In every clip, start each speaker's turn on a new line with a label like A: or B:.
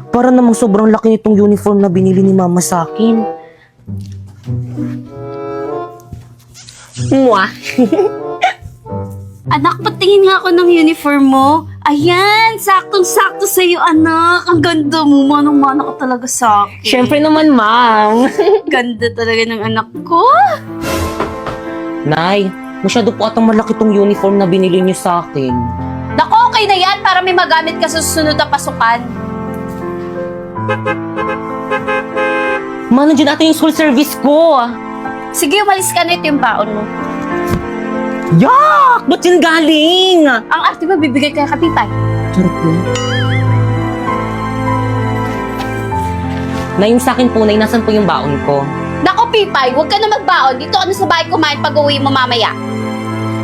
A: Para namang sobrang laki nitong uniform na binili ni Mama sa akin. Mwah!
B: Anak, patingin nga ako ng uniform mo. Ayan, saktong-sakto sa'yo, anak. Ang ganda mo, manong-mana ka talaga sa akin.
A: Siyempre naman, Ma'am.
B: Ganda talaga ng anak ko.
A: Nay, masyado po atang malaki tong uniform na binili niyo sa akin.
B: Naku, okay na yan para may magamit ka sa susunod na pasukan.
A: Ma, nandiyan natin yung school service ko.
B: Sige, umalis ka na, ito yung baon mo.
A: Yak! Ba't yun galing?
B: Ang arte mo, bibigay kay Kapitay.
A: Charot na. Nay, yung sa akin po, Nay, nasan po yung baon ko?
B: Naku, Pipay, huwag ka na magbaon. Dito ka na sa bahay kumain pag uwi mo mamaya.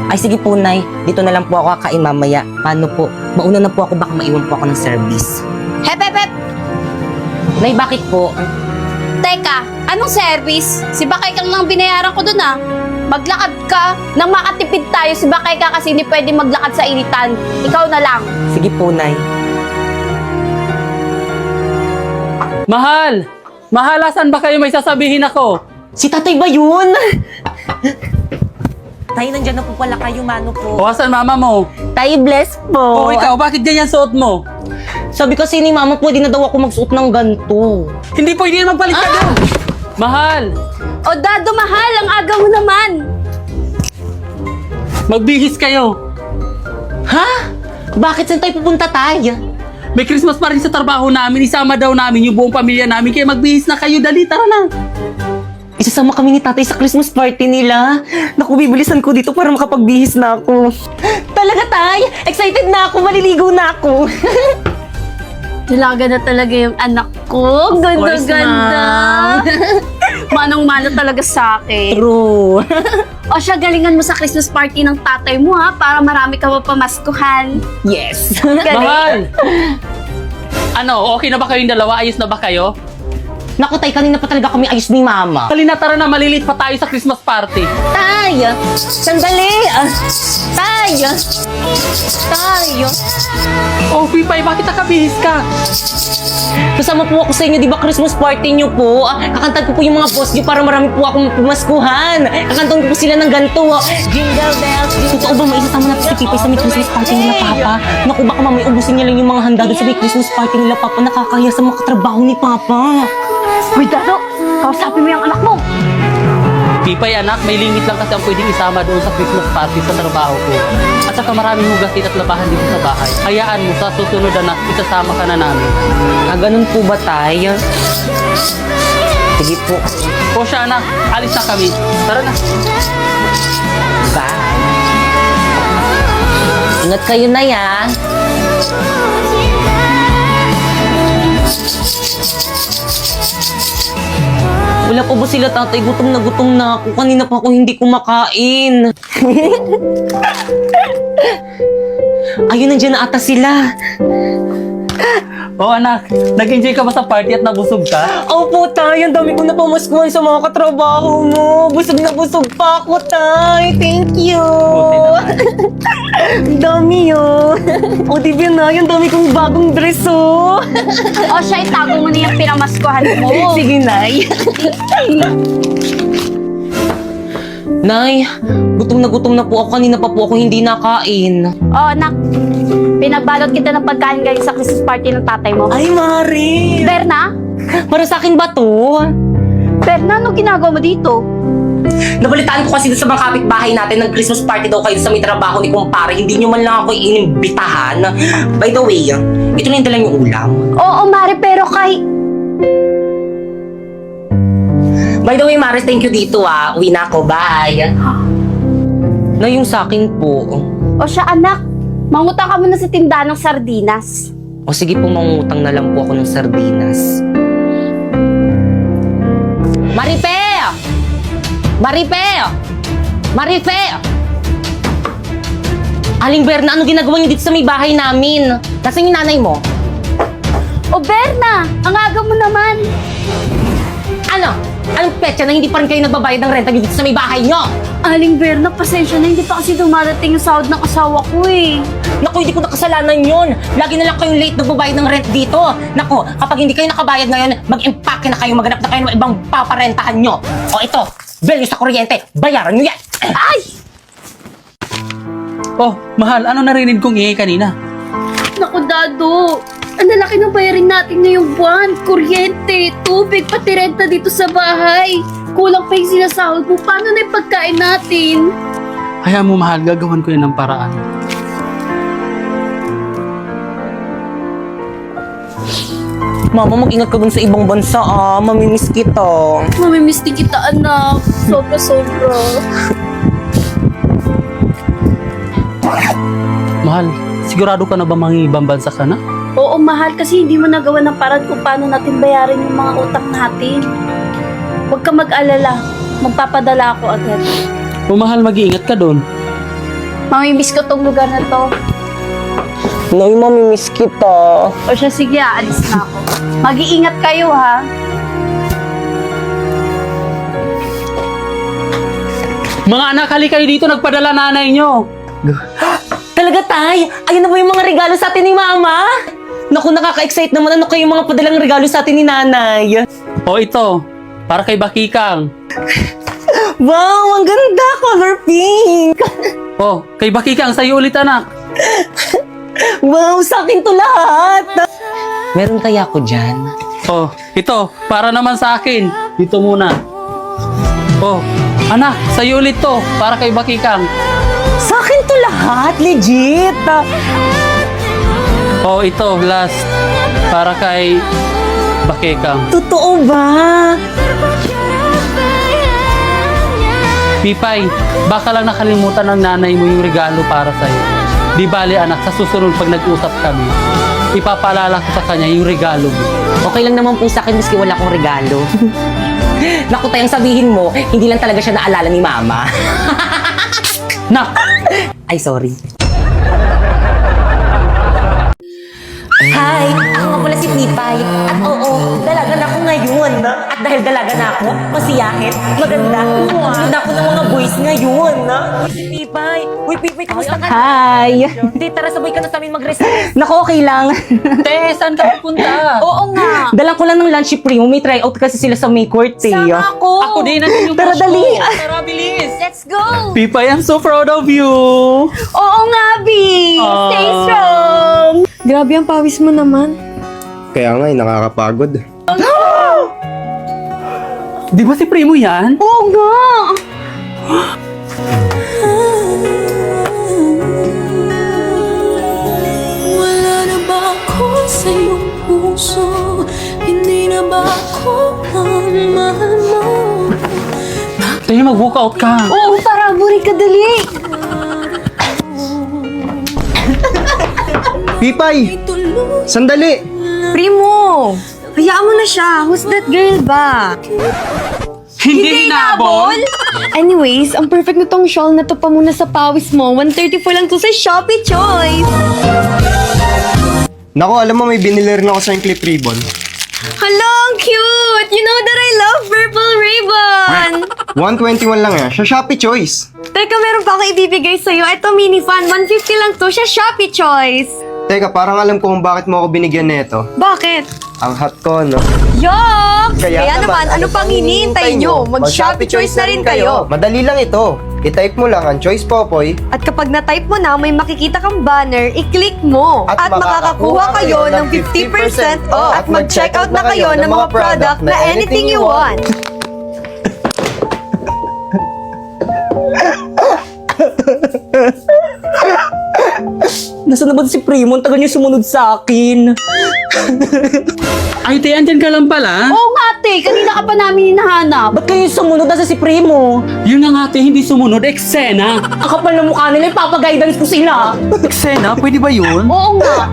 A: Ay, sige po, Nay. Dito na lang po ako kakain mamaya. Paano po? Mauna na po ako, baka maiwan po ako ng service.
B: Hep, hep, hep!
A: Nay, bakit po?
B: Teka, anong service? Si Bakay kang lang binayaran ko dun ah. Maglakad ka. Nang makatipid tayo, si Bakay ka kasi hindi pwede maglakad sa initan. Ikaw na lang.
A: Sige po, Nay.
C: Mahal! Mahal, asan ba kayo? May sasabihin ako.
A: Si tatay ba yun? Tay, nandyan na po pala kayo, mano po.
C: O, asan mama mo?
A: Tay, bless po.
C: O, ikaw, bakit ganyan suot mo?
A: Sabi kasi ni Mama, pwede na daw ako magsuot ng ganito.
C: Hindi pwede magpalit ka doon! Mahal!
B: O Dado, mahal, ang aga mo naman.
C: Magbihis kayo.
A: Ha? Bakit saan tayo pupunta, Tay?
C: May Christmas pa rin sa trabaho namin. Isama daw namin yung buong pamilya namin. Kaya magbihis na kayo. Dali, tara na.
A: Isasama kami ni tatay sa Christmas party nila. Naku, bibilisan ko dito para makapagbihis na ako. Talaga, Tay? Excited na ako, maliligo na ako.
B: Talaga na talaga yung anak ko.
A: course,
B: Ganda-ganda. Manong-mano talaga sa akin.
A: True.
B: O siya, galingan mo sa Christmas party ng tatay mo ha, para marami ka mapamaskuhan.
A: Yes.
C: Mahal! Ano, okay na ba kayong dalawa? Ayos na ba kayo?
A: Naku, Tay, kanina pa talaga kami ayos ni Mama.
C: Dali na, tara na. Malilit pa tayo sa Christmas party.
A: Tay! Sandali! Tay! Tay!
C: Oh, Pipay, bakit nakabihis ka?
A: Kasama po ako sa inyo, di ba Christmas party niyo po? Kakantan ko po yung mga boss niyo para marami po akong pumaskuhan. Kakantan ko po sila ng ganito. Jingle bells, totoo ba maisasama natin si Pipay sa may Christmas party nila, Papa? Naku, baka mamaya ubusin niya lang yung mga handa doon sa may Christmas party nila, Papa. Nakakaya sa mga katrabaho ni Papa.
B: Uy, Dado, kausapin mo yung anak mo.
C: Pipay, anak, may limit lang kasi ang pwedeng isama doon sa Christmas party sa trabaho ko. At saka maraming hugasin at labahan dito sa bahay. Hayaan mo, sa susunod na isasama ka na namin.
A: Ganun po ba, Tay? Sige po.
C: O siya, anak, alis na kami. Tara na.
A: Bye. Ingat kayo na, ya. Wala pa ba sila, tatay? Gutom na ako. Kanina pa ako hindi kumakain. Ayun, nandiyan na ata sila.
C: O anak, nag-enjoy ka ba sa party at nabusog ka?
A: Opo, Tay. Ang dami ko na pamaskuhan sa mga katrabaho mo. Busog na busog pa ako, Tay. Thank you.
C: Buti naman.
A: Ang dami, oh. O, di ba na? Ang dami kong bagong dress, oh.
B: O siya, itago mo na yung pinamaskuhan mo.
A: Sige, Nay. Nay, gutom na po ako. Kanina pa po ako hindi nakain.
B: O anak, pinabalot kita ng pagkain galing sa Christmas party ng tatay mo.
A: Ay, Mari.
B: Berna?
A: Para sa akin ba to?
B: Berna, anong ginagawa mo dito?
A: Nabalitaan ko kasi sa mga kapitbahay natin ng Christmas party daw kayo sa may trabaho ni kumpare. Hindi nyo man lang ako inimbitahan. By the way, ito na yung dalang yung ulam.
B: Oo, Mari, pero
A: By the way, Maris, thank you dito, ah. Uwi na ako. Bye. Na yung sa akin po.
B: O siya, anak, mangutang ka muna sa tindahan ng sardinas.
A: O sige po, mangutang na lang po ako ng sardinas. Marife! Marife! Marife! Aling Berna, ano ginagawa niyo dito sa may bahay namin? Nasaan yung nanay mo?
B: O Berna, ang aga mo naman.
A: Ano? Anong petsa na hindi pa rin kayo nagbabayad ng renta dito sa may bahay nyo?
B: Aling Berna, pasensya na, hindi pa kasi dumarating yung sahod ng asawa ko eh.
A: Naku, hindi ko nakasalanan yun. Lagi na lang kayong late nagbabayad ng rent dito. Naku, kapag hindi kayo nakabayad ngayon, mag-impake na kayo, maghanap na kayo ng ibang paparentahan nyo. O ito, bill nyo sa kuryente, bayaran nyo yan.
B: Ay!
C: Oh, mahal, ano narinig kong ingay kanina?
B: Naku, Dado. Ang lalaki ng bayarin natin ngayong buwan. Kuryente, tubig, pati renta dito sa bahay. Kulang pa yung sinasahod mo. Paano na yung pagkain natin?
C: Hayaan mo, mahal, gagawan ko yan ng paraan.
A: Mama, mag-ingat ka dun sa ibang bansa mamimiss kita.
B: Mamimiss din kita, anak. Sobra-sobra.
C: Mahal, sigurado ka na ba mangibang bansa ka na?
B: Oo, mahal, kasi hindi mo nagawa ng paraan kung paano natin bayarin yung mga utang natin. Huwag ka mag-alala. Magpapadala ako agad.
C: O mahal, mag-iingat ka doon.
B: Mamimiss ko tong lugar na to.
A: Nay, mamimiss kita.
B: O siya, sige, aalis na ako. Mag-iingat kayo, ha?
C: Mga anak, hali kayo dito, nagpadala nanay nyo.
A: Talaga, Tay? Ayun na ba yung mga regalo sa atin ni Mama? Naku, nakaka-excite naman. Ano kayo yung mga padalang regalo sa atin ni Nanay?
C: O ito, para kay Bakikang.
A: Wow, ang ganda! Color pink!
C: O, kay Bakikang, sa'yo ulit anak.
A: Wow, sa akin to lahat! Meron kaya ako dyan?
C: O, ito, para naman sa akin. Dito muna. O, anak, sa'yo ulit to, para kay Bakikang.
A: Sa akin to lahat, legit!
C: O, ito, last, para kay Bakikang.
A: Totoo ba?
C: Pipay, baka lang nakalimutan ng nanay mo yung regalo para sa'yo. Di bali anak, sa susunod pag nag-usap kami, ipapaalala ko sa kanya yung regalo mo.
A: Okay lang naman po sa akin, miski wala akong regalo. Naku, Tay, ang sabihin mo, hindi lang talaga siya naalala ni Mama.
C: Nak!
A: Ay, sorry. Hi! Ako nga pala si Pipay. At oo, dalaga na ako ngayon. At dahil dalaga na ako, masiyahin, maganda, tulad ako ng mga boys ngayon. Uy, si Pipay! Uy, Pipay, kamusta ka? Hi! Di, tara, sabay ka na sa amin mag-recess. Naku, okay lang.
C: Te, saan ka pupunta?
B: Oo nga.
A: Dalang ko lang ng lunch primo. May tryout kasi sila sa May Court, eh.
B: Sama ako.
C: Ako din, nandun yung
A: Tara,
C: crush ko.
A: dali.
C: Tara, bilis!
B: Let's go.
C: Pipay, I'm so proud of you!
B: Oo nga, B. Stay strong.
D: Grabe ang pawis mo naman.
E: Kaya nga, nakakapagod.
C: Di ba si Primo yan?
B: Oo nga.
D: Wala na ba ako sa iyong puso? Hindi na ba ako ang mahal mo?
C: Te, mag-walkout ka.
B: Oo, tara, buri ka dali.
E: Pipay!
D: Tuloy
E: Sandali!
D: Primo! Hayaan mo na siya. Who's that girl ba?
C: Hindi hinabol?
D: Anyways, ang perfect na tong shawl na to pa muna sa pawis mo. 134 lang to sa Shopee Choice.
E: Naku, alam mo, may binili rin ako sa yung clip ribbon.
D: Hala, ang cute! You know that I love purple ribbon!
E: 121 lang yan, sa Shopee Choice.
D: Teka, meron pa ako ibibigay sa'yo. Ito, mini fan. 150 lang to sa Shopee Choice.
E: Teka, parang alam ko kung bakit mo ako binigyan nito.
D: Bakit?
E: Ang hot ko, no?
D: Yuck! Kaya naman, ano pang hinihintay nyo? Mag-Shopee Choice na rin kayo.
E: Madali lang ito. I-type mo lang ang Choice Popoy.
D: At kapag na-type mo na, may makikita kang banner, i-click mo. At makakakuha kayo ng 50% off. At mag-check out na kayo ng mga product na anything you want.
A: Nasaan na ba si Primo? Ang tagal niya sumunod sa akin.
C: Ay, te, andyan ka lang pala.
B: Oo nga, te. Kanina ka pa namin hinahanap.
A: Ba't kayo sumunod? Nasa si Primo?
C: Yun na nga, te, hindi sumunod. Eksena.
A: Ang kapal ng mukha nila, ipapag-guidance ko sila.
C: Eksena, pwede ba yun?
B: Oo nga.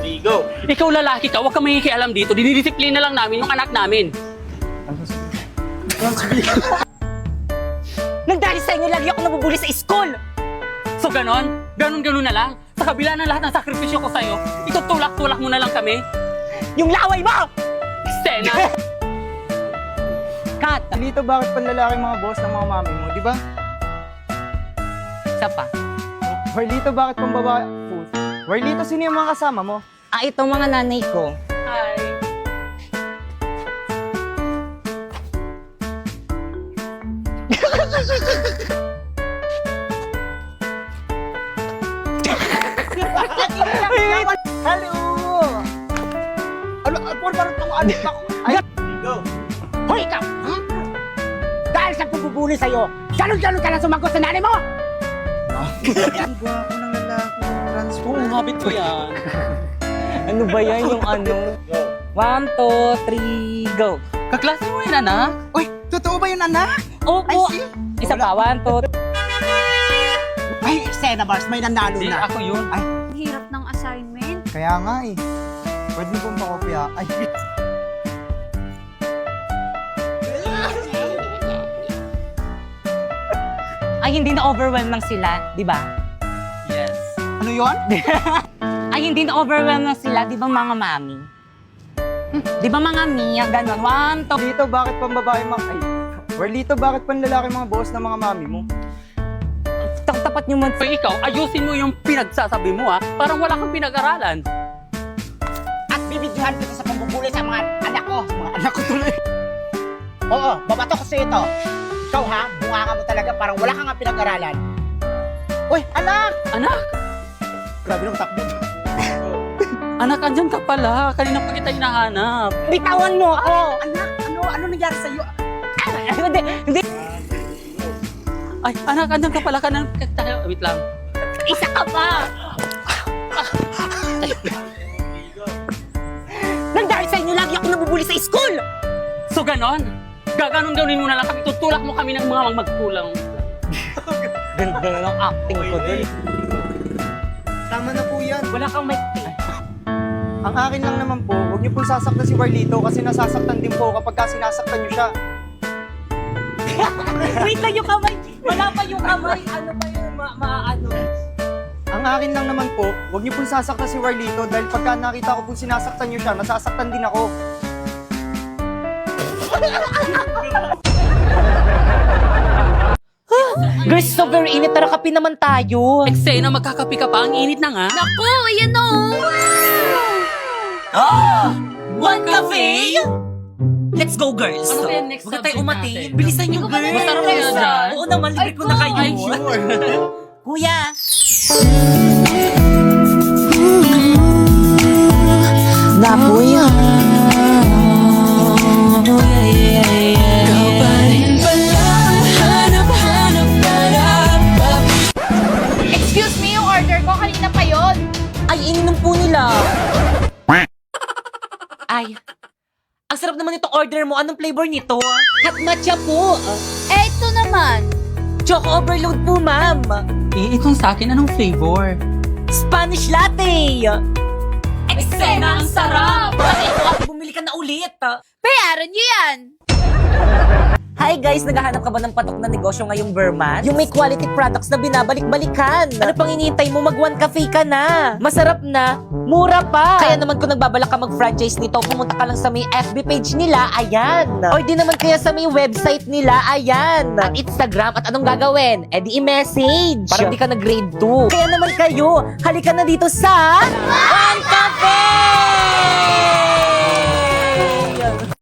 C: Ligo. Ikaw lalaki ka, huwag ka makikialam dito. Dinidisiplina lang namin yung anak namin.
A: Nagdahil sa inyo, lagi ako nabubuli sa school.
C: So ganon? Ganon-ganon na lang? Sa kabila ng lahat ng sakripisyo ko sa'yo, itutulak-tulak mo na lang kami?
A: Yung laway mo!
C: eksena.
A: Cut!
F: Lito, bakit panlalaki mga boss ng mga mami mo, di ba?
A: Isa pa.
F: Warlito, bakit pang babae? Warlito, sino yung mga kasama mo?
A: Ito mga nanay ko.
C: Hi.
F: Hello! Ano, parang itong alit ako. Ay,
G: Hoy, ikaw! Dahil sa pupubuli sa'yo, galon-galon ka na sumagot sa nanay mo!
F: ang gwapo ng lalaki. Transform.
C: Habit ko yan.
A: Ano ba yan yung ano? 1, 2, 3, go!
C: Kaklase mo yan, anak?
G: Uy, totoo ba yun, anak?
A: Opo! Isa pa, 1, 2,
G: Ay, Sena Bars, may nanalo
C: Hindi,
G: na.
C: ako yun.
B: Ang hirap ng assignment.
F: Kaya nga eh. Pwede mo pong pakopya. Ay,
A: Ay, hindi na-overwhelm lang sila, di ba?
C: Yes.
G: Ano yun?
A: Ay, hindi na-overwhelm lang sila, di ba mga mami? Di ba mga Mia, ganon? 1, 2,
F: Lito, bakit pang babae mga... Ay, Warlito, bakit panlalaki mga boss ng mga mami mo?
A: tapat nyo man.
C: Pag ikaw, ayusin mo yung pinagsasabi mo, ha? Parang wala kang pinag-aralan.
G: At bibidyohan kita sa pambubuli sa mga anak ko. Mga anak ko tuloy. Oo, babato ko sa'yo ito. Ikaw ha, bunga ka mo talaga, parang wala kang nga pinag-aralan. Uy, anak!
C: Anak!
G: Grabe nung takbo.
C: Anak, andyan ka pala. Kanina pa kita hinahanap.
A: Bitawan mo ako!
G: Anak, ano nangyari sa'yo?
A: Hindi.
C: Ay, anak, andyan ka pala. Wait lang.
A: Isa ka pa! Nang dahil sa inyo, lagi ako nabubuli sa school!
C: So, ganon? Gaganon gawin mo na lang kami. Tutulak mo kami ng mga magkulang.
A: Ganda na ng acting ko dun.
F: Tama na po yan.
A: Wala kang may...
F: Ang akin lang naman po, huwag niyo pong sasaktan si Warlito kasi nasasaktan din po kapag sinasaktan niyo siya.
A: Wait lang yung kamay! Wala pa yung kamay! Ano ba yun? Ano?
F: Ang akin lang naman po, huwag niyo pong sasaktan si Warlito dahil pagka nakita ko pong sinasaktan niyo siya, nasasaktan din ako.
A: Girls, so very init. Tara, kape naman tayo.
C: Eksena, magkakapi ka pa. Ang init na nga.
B: Naku, ayan o!
A: One cafe! Let's go, girls!
C: Ano kaya next
A: Huwag na tayo
C: subject
A: umati.
C: natin?
A: Bilisan nyo, girls!
C: Masarap kaya dyan?
A: Oo naman, libre ko na kayo.
C: Ay, sure.
A: Kuya! Napoy!
B: Excuse me, yung order ko kanina pa yon.
A: Ay, ininom po nila. Ay, ang sarap naman itong order mo. Anong flavor nito? Hot matcha po.
B: Eh, ito naman.
A: Choco overload po, ma'am.
C: Eh, itong sa akin, anong flavor?
A: Spanish latte. Eksena, ang sarap. Bakit ito ako bumili ka na ulit?
B: Bayaran niyo yan.
A: Hi guys, naghahanap ka ba ng patok na negosyo ngayong Verman? Yung may quality products na binabalik-balikan. Ano pang hinihintay mo? Mag-one cafe ka na. Masarap na, mura pa. Kaya naman kung nagbabalak ka mag-franchise nito, pumunta ka lang sa may FB page nila, ayan. Or di naman kaya sa may website nila, ayan. At Instagram, at anong gagawin? Eh di i-message. Para di ka na grade 2. Kaya naman kayo, halika na dito sa One Cafe!